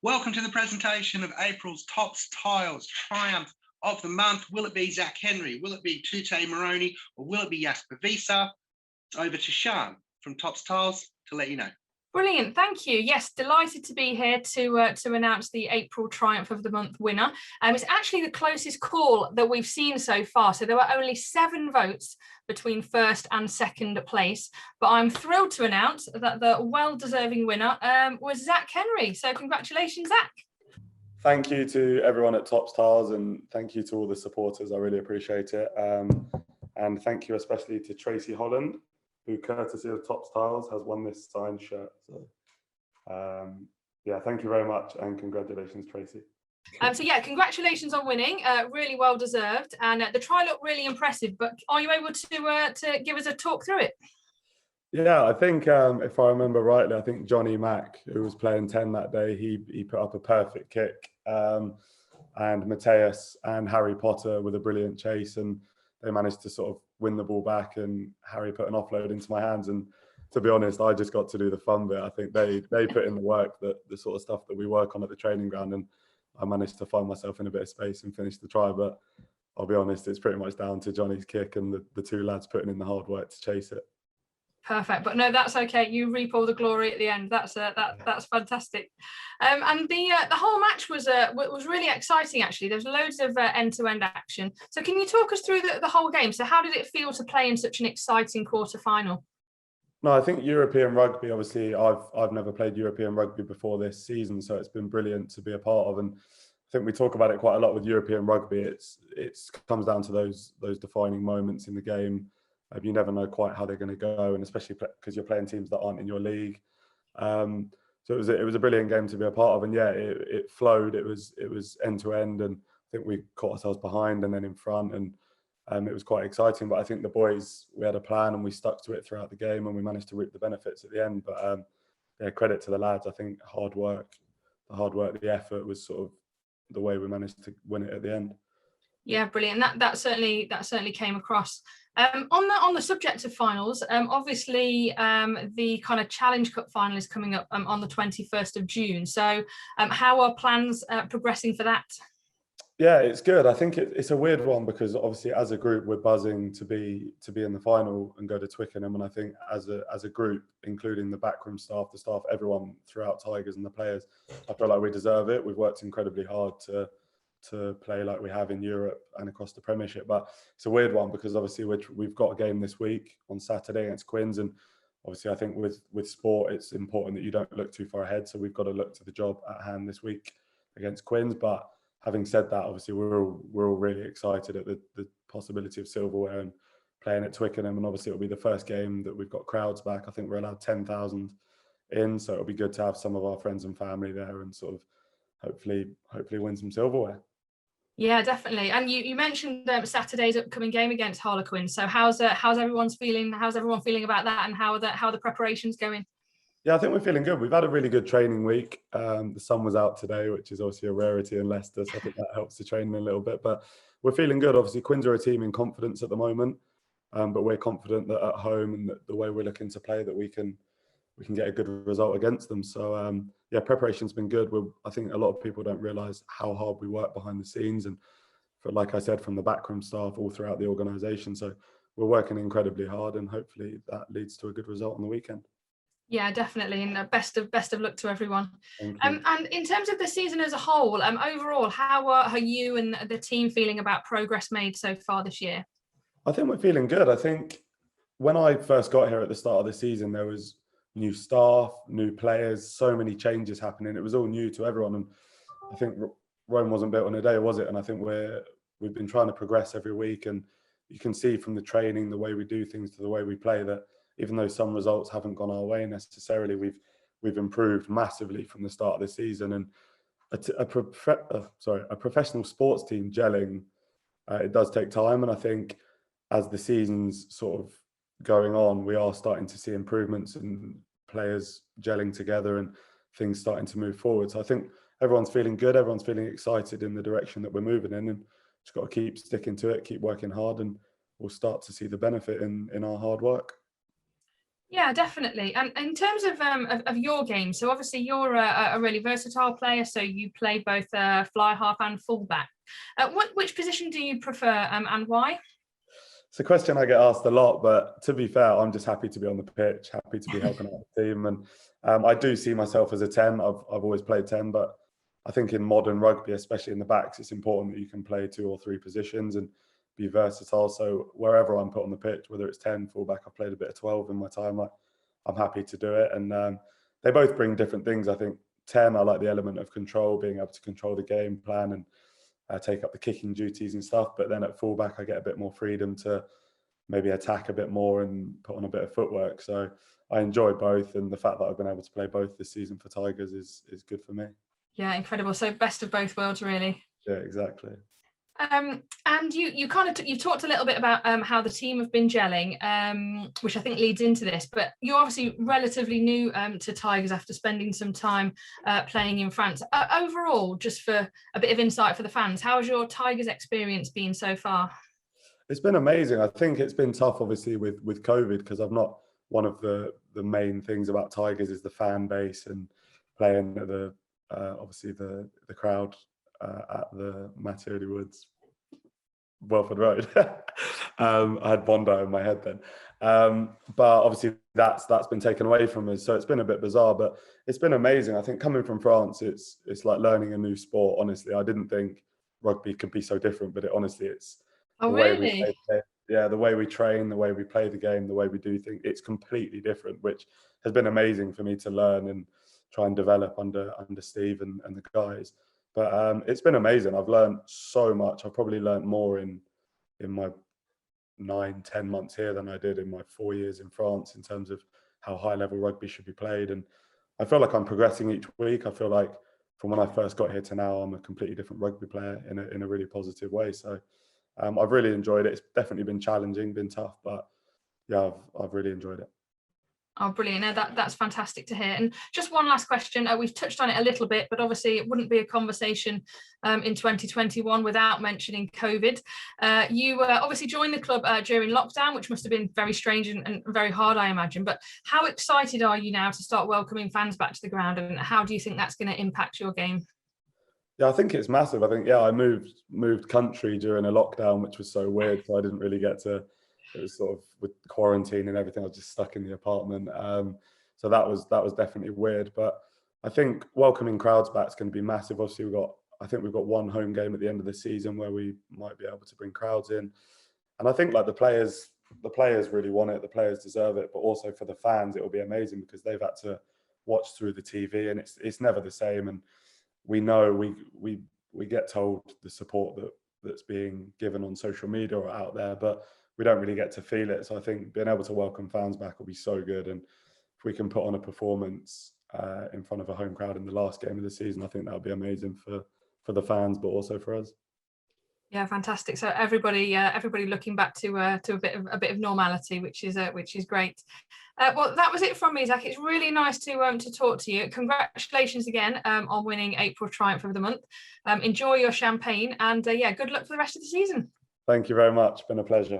Welcome to the presentation of April's Tops Tiles Triumph of the Month. Will it be Zach Henry? Will it be Tute Moroni? Or will it be Jasper Visa? Over to Sian from Tops Tiles to let you know. Brilliant, thank you. Yes, delighted to be here to announce the April Triumph of the Month winner. It's actually the closest call that we've seen so far. So there were only 7 votes between first and second place. But I'm thrilled to announce that the well-deserving winner was Zach Henry. So congratulations, Zach. Thank you to everyone at Tops Tiles, and thank you to all the supporters. I really appreciate it. And thank you especially to Tracy Holland, who, courtesy of Tops Tiles, has won this signed shirt. So, yeah, thank you very much, and congratulations, Tracy. So yeah, congratulations on winning. Really well deserved, and the try looked really impressive. But are you able to give us a talk through it? Yeah, I think if I remember rightly, I think Johnny Mack, who was playing 10 that day, he put up a perfect kick, and Mateus and Harry Potter with a brilliant chase, and they managed to sort of win the ball back, and Harry put an offload into my hands. And to be honest, I just got to do the fun bit. I think they put in the work, the sort of stuff that we work on at the training ground, and I managed to find myself in a bit of space and finish the try. But I'll be honest, it's pretty much down to Johnny's kick and the 2 lads putting in the hard work to chase it. Perfect, but no, that's okay. You reap all the glory at the end. That's fantastic. And the whole match was really exciting. Actually, there's loads of end-to-end action. So can you talk us through the whole game? So how did it feel to play in such an exciting quarter-final? No, I think European rugby, obviously, I've never played European rugby before this season, so it's been brilliant to be a part of. And I think we talk about it quite a lot with European rugby. It comes down to those defining moments in the game. You never know quite how they're going to go, and especially because you're playing teams that aren't in your league. So it was a brilliant game to be a part of, and yeah, it flowed. It was end to end, and I think we caught ourselves behind and then in front, and it was quite exciting. But I think the boys, we had a plan and we stuck to it throughout the game, and we managed to reap the benefits at the end. But yeah, credit to the lads. I think the hard work, the effort was sort of the way we managed to win it at the end. Yeah, brilliant. That certainly came across. On the subject of finals, obviously the kind of Challenge Cup final is coming up on the 21st of June. So how are plans progressing for that? Yeah, it's good. I think it's a weird one because obviously as a group we're buzzing to be in the final and go to Twickenham, and I think as a group, including the backroom staff, the staff, everyone throughout Tigers and the players, I feel like we deserve it. We've worked incredibly hard to play like we have in Europe and across the Premiership, but it's a weird one because obviously we've got a game this week on Saturday against Quins, and obviously I think with sport it's important that you don't look too far ahead, so we've got to look to the job at hand this week against Quins. But having said that, obviously we're all really excited at the possibility of silverware and playing at Twickenham, and obviously it'll be the first game that we've got crowds back. I think we're allowed 10,000 in, so it'll be good to have some of our friends and family there and sort of hopefully win some silverware. Yeah, definitely. And you mentioned Saturday's upcoming game against Harlequin. So how's everyone feeling? How's everyone feeling about that, and how are the preparations going? Yeah, I think we're feeling good. We've had a really good training week. The sun was out today, which is obviously a rarity in Leicester, so I think that helps the training a little bit. But we're feeling good. Obviously, Quins are a team in confidence at the moment, but we're confident that at home and the way we're looking to play, that we can get a good result against them. So yeah, preparation's been good. I think a lot of people don't realise how hard we work behind the scenes, and like I said, from the backroom staff all throughout the organisation. So we're working incredibly hard, and hopefully that leads to a good result on the weekend. Yeah, definitely, and best of luck to everyone. And in terms of the season as a whole, overall, how are you and the team feeling about progress made so far this year? I think we're feeling good. I think when I first got here at the start of the season, there was new staff, new players, so many changes happening. It was all new to everyone, and I think Rome wasn't built in a day, was it? And I think we've been trying to progress every week, and you can see from the training, the way we do things to the way we play, that even though some results haven't gone our way necessarily, we've improved massively from the start of the season. And a professional sports team gelling, it does take time, and I think as the season's sort of going on, we are starting to see improvements and players gelling together and things starting to move forward. So I think everyone's feeling good, everyone's feeling excited in the direction that we're moving in, and just got to keep sticking to it, keep working hard, and we'll start to see the benefit in our hard work. Yeah, definitely. And in terms of your game, so obviously you're a really versatile player, so you play both fly half and fullback. Which position do you prefer, and why? It's a question I get asked a lot, but to be fair, I'm just happy to be on the pitch, happy to be helping out the team. And I do see myself as a 10. I've always played 10, but I think in modern rugby, especially in the backs, it's important that you can play 2 or 3 positions and be versatile. So wherever I'm put on the pitch, whether it's 10, fullback, I've played a bit of 12 in my time, I'm happy to do it. And they both bring different things. I think 10, I like the element of control, being able to control the game plan and take up the kicking duties and stuff. But then at fullback, I get a bit more freedom to maybe attack a bit more and put on a bit of footwork. So I enjoy both, and the fact that I've been able to play both this season for Tigers is good for me. Yeah, incredible. So best of both worlds, really. Yeah, exactly. And you kind of you talked a little bit about how the team have been gelling, which I think leads into this. But you're obviously relatively new to Tigers after spending some time playing in France. Overall, just for a bit of insight for the fans, how has your Tigers experience been so far? It's been amazing. I think it's been tough, obviously, with COVID, because I'm not one of the main things about Tigers is the fan base and playing at the obviously the crowd at the Matty Woods, Welford Road. I had Bondi in my head then, but obviously that's been taken away from us. So it's been a bit bizarre, but it's been amazing. I think coming from France, it's like learning a new sport. Honestly, I didn't think rugby could be so different, but it's Oh, the way we really? play, the way we train, the way we play the game, the way we do things, it's completely different, which has been amazing for me to learn and try and develop under Steve and the guys. But it's been amazing. I've learned so much. I've probably learned more in my 9-10 months here than I did in my 4 years in France in terms of how high level rugby should be played. And I feel like I'm progressing each week. I feel like from when I first got here to now, I'm a completely different rugby player in a really positive way. So I've really enjoyed it. It's definitely been challenging, been tough, but yeah, I've really enjoyed it. Oh, brilliant. No, that's fantastic to hear. And just one last question. We've touched on it a little bit, but obviously it wouldn't be a conversation in 2021 without mentioning COVID. You obviously joined the club during lockdown, which must have been very strange and very hard, I imagine. But how excited are you now to start welcoming fans back to the ground? And how do you think that's going to impact your game? Yeah, I think it's massive. I think, yeah, I moved country during a lockdown, which was so weird. So I didn't really get to, it was sort of with quarantine and everything, I was just stuck in the apartment. So that was definitely weird. But I think welcoming crowds back is going to be massive. Obviously, I think we've got one home game at the end of the season where we might be able to bring crowds in. And I think like the players really want it, the players deserve it, but also for the fans, it will be amazing because they've had to watch through the TV and it's never the same. And we know we get told the support that's being given on social media or out there, but we don't really get to feel it. So I think being able to welcome fans back will be so good. And if we can put on a performance in front of a home crowd in the last game of the season, I think that would be amazing for the fans, but also for us. Yeah, fantastic. So everybody looking back to a bit of normality, which is great. Well, that was it from me, Zach. It's really nice to talk to you. Congratulations again on winning April Triumph of the Month. Enjoy your champagne and yeah, good luck for the rest of the season. Thank you very much. Been a pleasure.